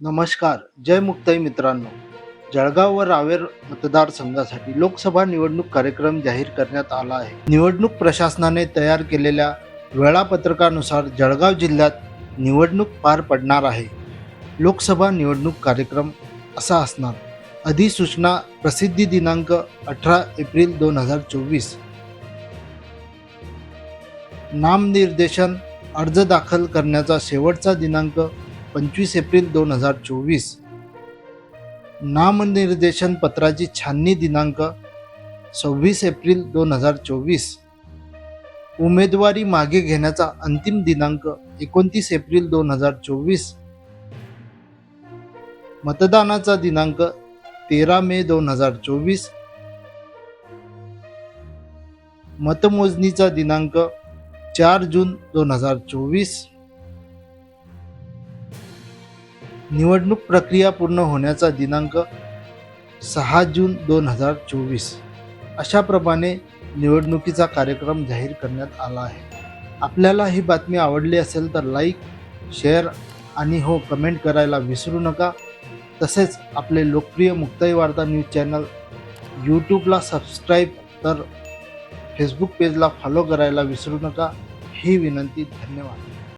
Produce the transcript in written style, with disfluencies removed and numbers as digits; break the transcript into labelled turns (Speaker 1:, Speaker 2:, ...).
Speaker 1: नमस्कार. जय मुक्ताई मित्रांनो. जळगाव व रावेर मतदारसंघासाठी लोकसभा निवडणूक कार्यक्रम जाहीर करण्यात आला आहे. निवडणूक प्रशासनाने तयार केलेल्या वेळापत्रकानुसार जळगाव जिल्ह्यात निवडणूक पार पडणार आहे. लोकसभा निवडणूक कार्यक्रम असा असणार. अधिसूचना प्रसिद्धी दिनांक 18 एप्रिल 2024. नामनिर्देशन अर्ज दाखल करण्याचा शेवटचा दिनांक 25 एप्रिल 2024. नामनिर्देशन पत्राची छाननी दिनांक 26 एप्रिल 2024. उमेदवारी मागे घेण्याचा अंतिम दिनांक 29 एप्रिल 2024. मतदानाचा दिनांक 13 मे 2024. मतमोजणीचा दिनांक 4 जून 2024. निवडणूक प्रक्रिया पूर्ण होण्याचा दिनांक 6 जून 2024. अशाप्रमाणे निवडणुकीचा कार्यक्रम जाहीर करण्यात आला आहे. आपल्याला ही बातमी आवडली असेल तर लाईक, शेअर आणि कमेंट करायला विसरू नका. तसेच आपले लोकप्रिय मुक्ताई वार्ता न्यूज चॅनल यूट्यूबला सबस्क्राईब तर फेसबुक पेजला फॉलो करायला विसरू नका. ही विनंती. धन्यवाद.